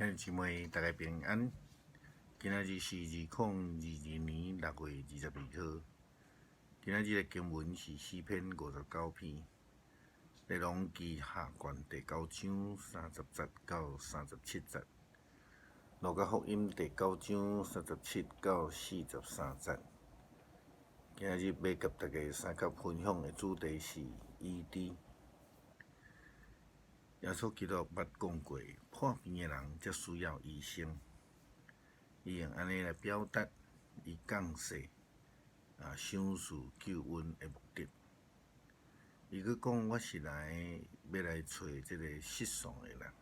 兄弟姊妹，大家平安。今仔日是2022年6月22号。今仔日的经文是诗篇59篇，列王记下卷第9章30节到37节，路加福音第9章37到43节。今仔日要甲大家三角分享的主题是医治。耶稣基督捌讲过，破病的人才需要医生。伊用安尼来表达伊降世赏赐救恩的目的。伊佫讲，我是要来找这个失丧的人。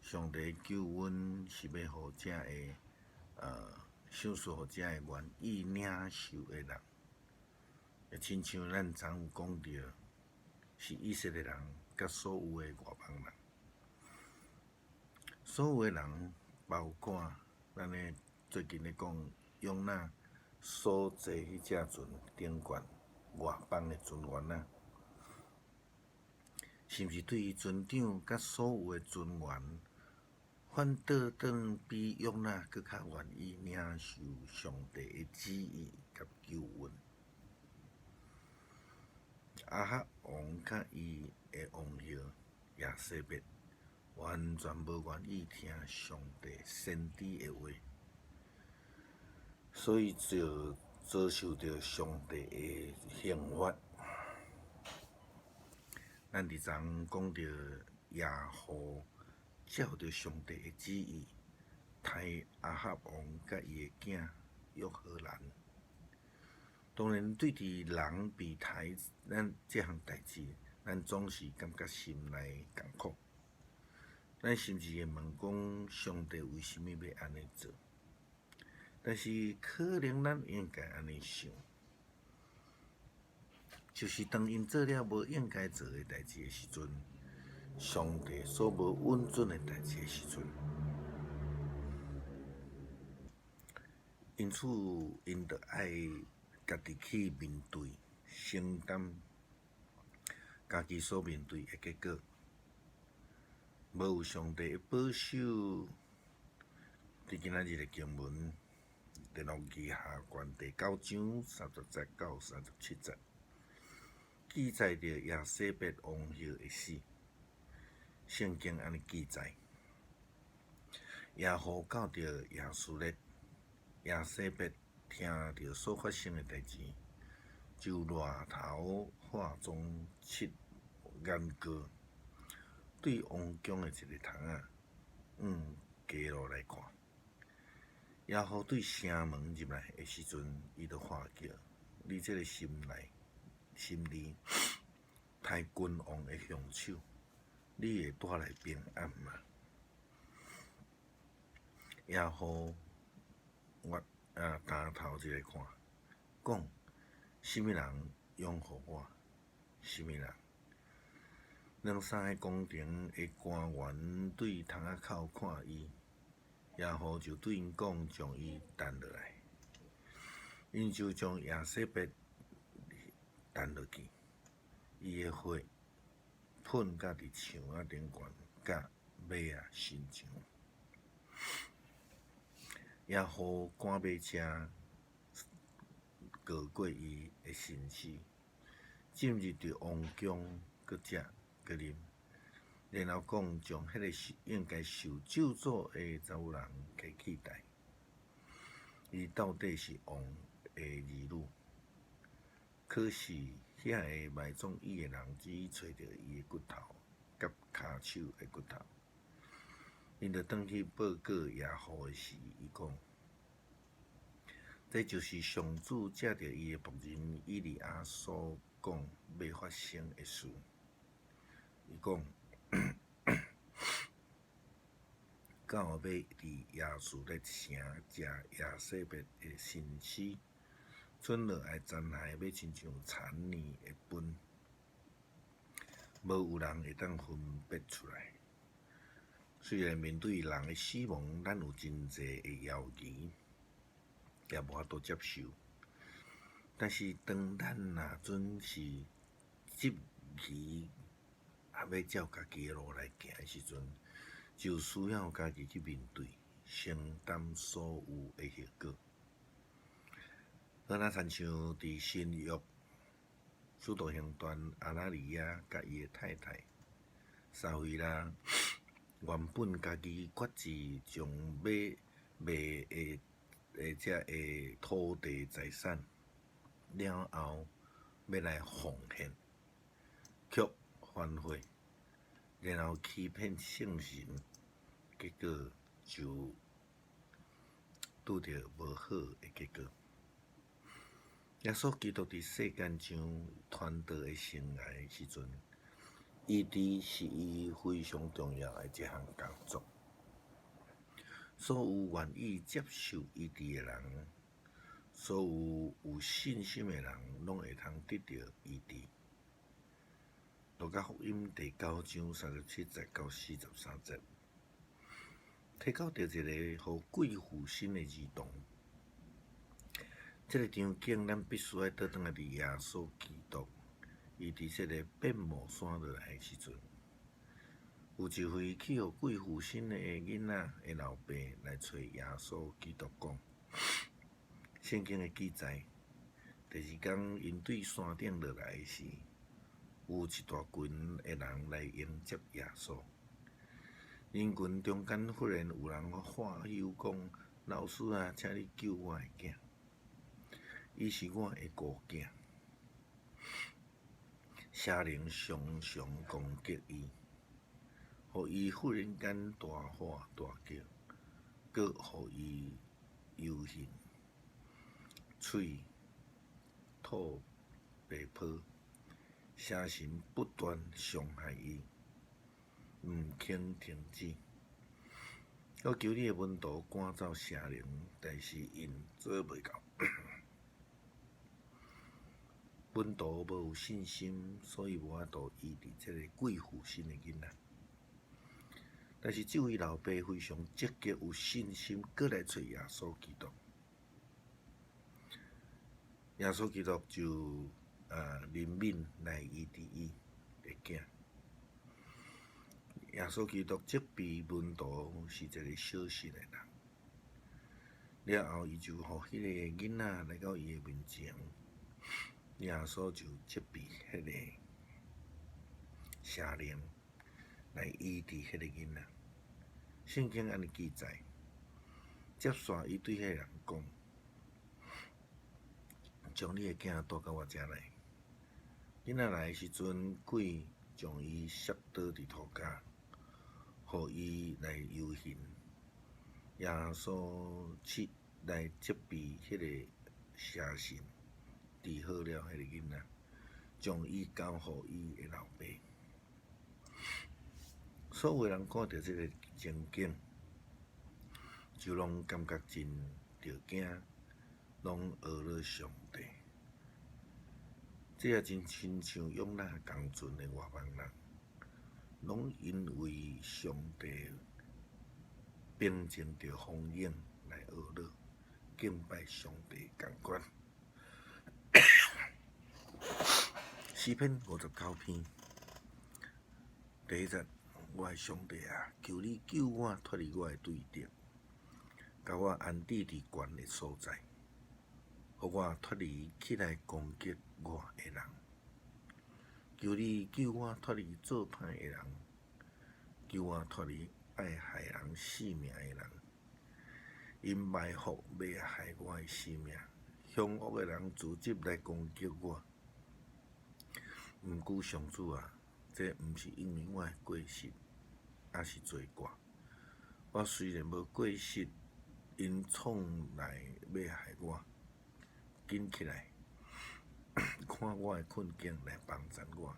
上帝救恩是要互这个赏赐互这个愿意领受的人。也亲像咱昨有讲到，是以色列人甲所有的外邦人，所有的人，包括咱的最近咧讲用那所坐迄只船顶悬外邦的船员啊，是毋是对于船长甲所有的船员，反倒比用那佫较愿意领受上帝的旨意甲救恩？亚哈王甲伊的王后亚西别，完全无愿意听上帝先知的话，所以就遭受到上帝的刑罚。咱伫昨讲到耶和照着上帝的旨意，杀亚哈王甲伊的囝约荷兰。当然，对伫人被杀，咱这项代志，咱总是感觉心内艰苦。咱甚至会问讲，上帝为什么要安尼做？但是可能咱应该安尼想，就是当因做了无应该做的代志的时阵，上帝所无允准的代志的时阵，因此因着爱家己去面对、承担家己所面对的结果。无有上帝的保守，伫今仔日的经文，列王记下卷第9章30节到37节，记载着亚西别王后的死。圣经安尼记载：耶和到着亚述列，亚西别听着所发生的代志，就热头化妆七眼膏，对王宫的一个窗加落来看。耶和对城门入来的时阵，伊就喊叫：你这个心里太君王的凶手，你会带来平安吗？耶和抬头一来看，讲：什么人拥护我？什么人？2-3个宫廷的官员对窗仔口看伊，耶和就对因讲，将伊弹落来。因就将亚西别弹落去，伊的血喷甲伫墙仔顶悬，甲马仔身上。耶和赶马车过过伊的身躯，进入着王宫，搁食搁啉，然后讲将迄个应该受咒诅的查某人给取代。伊到底是王的儿女，可是遐个埋葬伊的人只找到伊的骨头，甲骹手的骨头。因就转去报告耶和的事，伊讲：这就是上主借着伊的仆人以利亚所讲要发生的事。伊讲：到后尾伫亚述列城食亚西别的身躯，剩落来残骸要亲像残年的粪，无有人会当分别出来。虽然面对人的死亡，咱有真侪的犹疑，也无法度接受，但是当咱若准是质疑，也要照家己的路来行的时阵，就需要家己去面对，承担所有的后果。好，那亲像伫新约，使徒行传阿拿尼亚甲伊的太太撒菲拉，原本家己决志将卖遮的土地财产了后，要来奉献，却反悔，然后欺骗圣神，结果就拄着无好的结果。耶稣基督伫世间上传道的生涯的时阵，医治是伊非常重要的一项工作。所有愿意接受医治的人，所有信心的人，拢会通得到医治。路加福音第9章37节到43节，提到着一个互贵妇生的儿童。这个场景，咱必须要倒转来伫耶稣基督，伊伫这个变魔山落来的时阵，有一回去互贵妇生的囡仔的老爸来找耶稣基督讲，圣经的记载，第二天因对山顶落来时，有一大群的人来迎接耶稣。人群中间忽然有人喊休讲：“老师啊，请你救我的囝！伊是我的孤囝。”邪灵常常攻击伊，互伊忽然间大喊大叫，搁互伊幽性、喙、吐白泡。邪神不断伤害伊，毋肯停止。我求你的门徒赶走邪灵，但是因做袂到。门徒无有信心，所以无法度医治这个贵妇生的囡仔。但是这位老爸非常积极有信心，搁来找耶稣基督。耶稣基督就怜悯来医治伊的囝。耶稣基督责备门徒是一个小心的人。了后，伊就互迄个囡仔来到伊的面前。耶稣就责备迄个邪灵来医治迄个囡仔。圣经安尼记载，接续伊对迄个人讲：“将你的囝带到我遮来。”囡仔来的时阵，鬼将伊摔倒伫涂骹，互伊来游行。耶稣来责备迄个邪神。治好了迄个囡仔，将伊交互伊的老爸。所有人看到这个情景，就拢感觉真着惊，拢学了上帝。这也真亲像用那共存的外邦人，拢因为上帝平静着风影来学了敬拜上帝共款。诗篇59篇第1节，我的上帝啊，求你救我脱离我的对敌，甲我安置伫悬的所在，互我脱离起来攻击我的人。求你救我脱离做歹的人，救我脱离爱害人性命的人，因埋伏要害我的性命，凶恶的人组织来攻击我。毋过上主啊，这毋是因为我的过失，也是罪过。我虽然无过失，因创来要害我，紧起来，看我的困境来帮助我。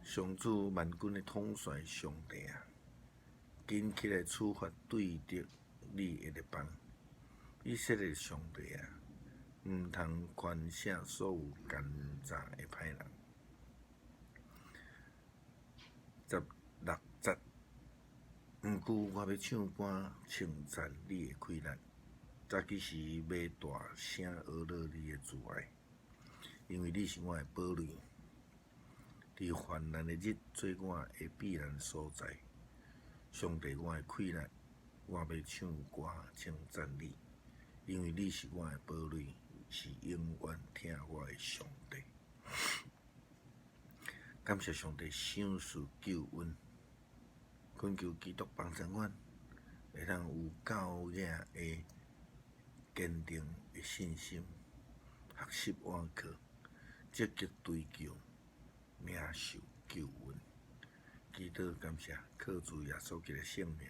上主万军的统帅上帝啊，紧起来处罚对敌你的列邦。以色列上帝啊，毋通宽赦所有奸诈的歹人。16节，毋过我要唱歌称赞你的快乐，早起时要大声学乐你的慈爱，因为你是我的宝贝。伫伫患难的日，做我的避难所在。上帝，我的气力，我要唱歌称赞你，因为你是我的堡垒，是永远听我的上帝。感谢上帝赏赐救恩，恳求基督帮助阮，会当有够硬的坚定的信心，学习换课，积极追求，领受救恩。祈祷感谢，靠主耶稣基督的圣名。